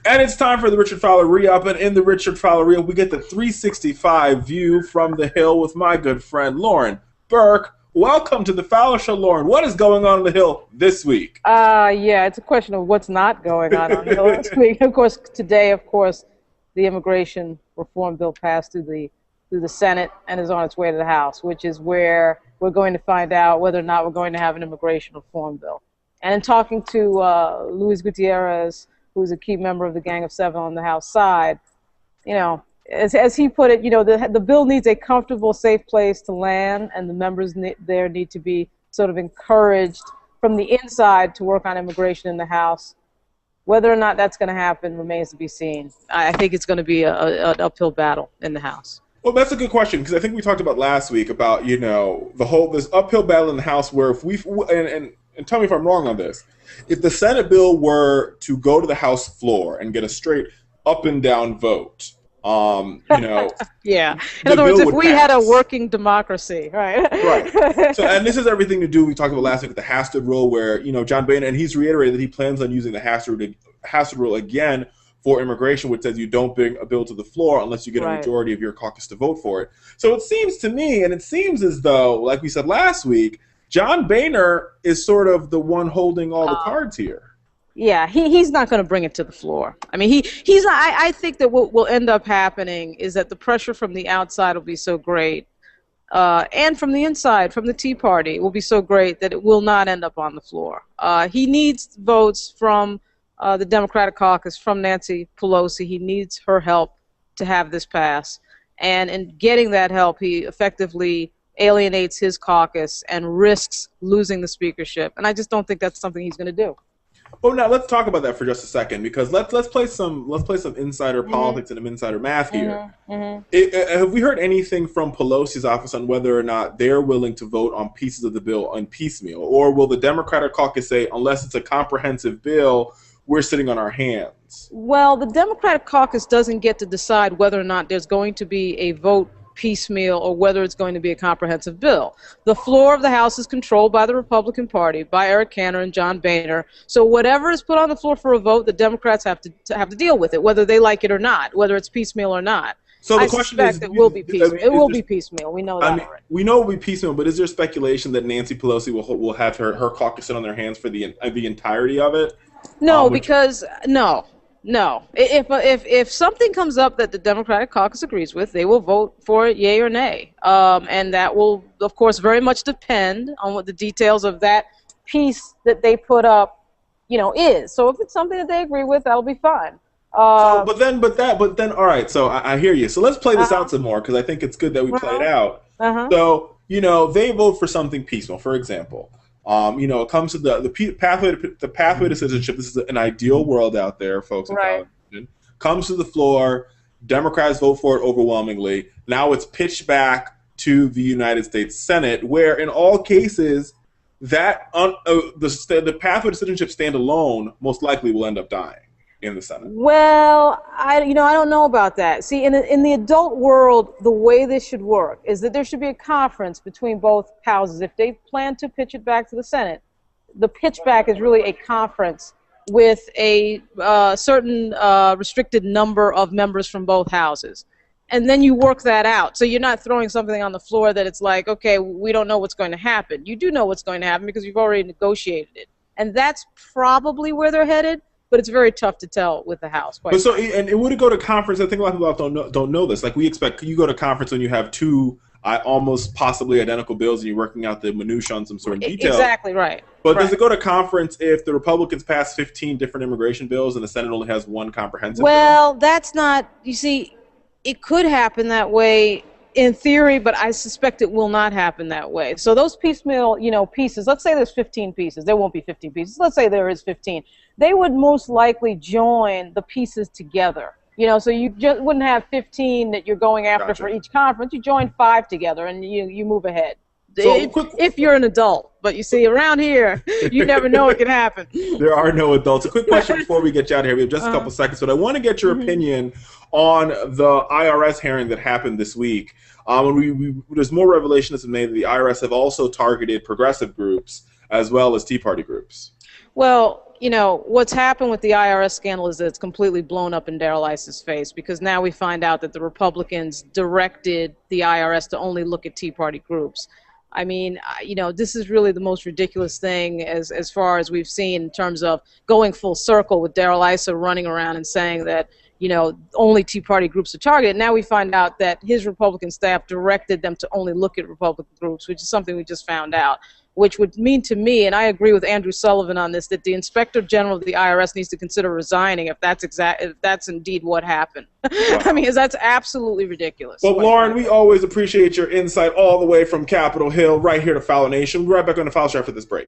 And it's time for the Richard Fowler Re-Up, and in the Richard Fowler Re-Up, we get the 365 view from the Hill with my good friend Lauren Burke. Welcome to the Fowler Show, Lauren. What is going on the Hill this week? Yeah, it's a question of what's not going on the Hill this week. Of course, today, the immigration reform bill passed through the Senate and is on its way to the House, which is where we're going to find out whether or not we're going to have an immigration reform bill. And in talking to Luis Gutierrez, who's a key member of the Gang of Seven on the House side, you know, as he put it, you know, the bill needs a comfortable, safe place to land, and the members there need to be sort of encouraged from the inside to work on immigration in the House. Whether or not that's going to happen remains to be seen. I think it's going to be an uphill battle in the House. Well, that's a good question, because I think we talked about last week about, you know, this uphill battle in the House where if and tell me if I'm wrong on this, if the Senate bill were to go to the House floor and get a straight up and down vote, you know, yeah. In other words, if we had a working democracy, right? Right. So, and this has everything to do. We talked about last week with the Hastert rule, where, you know, John Boehner, and he's reiterated that he plans on using the Hastert rule again for immigration, which says you don't bring a bill to the floor unless you get a majority of your caucus to vote for it. So it seems to me, and it seems as though, like we said last week, John Boehner is sort of the one holding all the cards here. Yeah, he's not going to bring it to the floor. I mean, he's not. I think that what will end up happening is that the pressure from the outside will be so great, and from the inside, from the Tea Party, will be so great that it will not end up on the floor. He needs votes from the Democratic caucus, from Nancy Pelosi. He needs her help to have this pass. And in getting that help, he effectively alienates his caucus and risks losing the speakership. And I just don't think that's something he's going to do. Well, now let's talk about that for just a second, because let's play some insider politics and some insider math here. Have we heard anything from Pelosi's office on whether or not they're willing to vote on pieces of the bill on piecemeal, or will the Democratic caucus say, unless it's a comprehensive bill, we're sitting on our hands? Well, the Democratic caucus doesn't get to decide whether or not there's going to be a vote piecemeal or whether it's going to be a comprehensive bill. The floor of the House is controlled by the Republican Party, by Eric Cantor and John Boehner. So whatever is put on the floor for a vote, the Democrats have to deal with it, whether they like it or not, whether it's piecemeal or not. So the question is, it will be piecemeal. It will be piecemeal. We know that already. We know it will be piecemeal, but is there speculation that Nancy Pelosi will have her caucus sit on their hands for the entirety of it? No, because no. If something comes up that the Democratic caucus agrees with, they will vote for it, yay or nay. And that will, of course, very much depend on what the details of that piece that they put up, you know, is. So if it's something that they agree with, that'll be fine. But then, all right. So I hear you. So let's play this out some more, because I think it's good that we play it out. So, you know, they vote for something piecemeal. For example, you know, it comes to the pathway to citizenship. This is an ideal world out there, folks. Comes to the floor. Democrats vote for it overwhelmingly. Now it's pitched back to the United States Senate, where in all cases that the pathway to citizenship standalone most likely will end up dying in the Senate. Well, I don't know about that. See, in the adult world, the way this should work is that there should be a conference between both houses. If they plan to pitch it back to the Senate, the pitch back is really a conference with a certain restricted number of members from both houses. And then you work that out. So you're not throwing something on the floor that it's like, okay, we don't know what's going to happen. You do know what's going to happen because you've already negotiated it. And that's probably where they're headed. But it's very tough to tell with the House. And it would go to conference. I think a lot of people don't know this. Like, we expect you go to conference when you have two almost possibly identical bills and you're working out the minutiae on some sort of detail. Exactly right. But does it go to conference if the Republicans pass 15 different immigration bills and the Senate only has one comprehensive bill? That's not. You see, it could happen that way in theory, but I suspect it will not happen that way. So those piecemeal, you know, pieces. Let's say there's 15 pieces. There won't be 15 pieces. Let's say there is 15. They would most likely join the pieces together. You know, so you just wouldn't have 15 that you're going after for each conference. You join 5 together and you move ahead. So if you're an adult. But you see, around here, you never know what can happen. There are no adults. A quick question before we get you out of here. We have just a couple seconds, but I want to get your opinion on the IRS hearing that happened this week. There's more revelation that's been made that the IRS have also targeted progressive groups as well as Tea Party groups. Well, you know, what's happened with the IRS scandal is that it's completely blown up in Darrell Iss's face, because now we find out that the Republicans directed the IRS to only look at Tea Party groups. I mean, you know, this is really the most ridiculous thing as far as we've seen in terms of going full circle with Darrell Issa running around and saying that, you know, only Tea Party groups are targeted. Now we find out that his Republican staff directed them to only look at Republican groups, which is something we just found out, which would mean to me, and I agree with Andrew Sullivan on this, that the Inspector General of the IRS needs to consider resigning if that's indeed what happened. Wow. I mean, that's absolutely ridiculous. Well, Lauren, we always appreciate your insight all the way from Capitol Hill right here to Fowler Nation. We'll be right back on the Fowler Show after this break.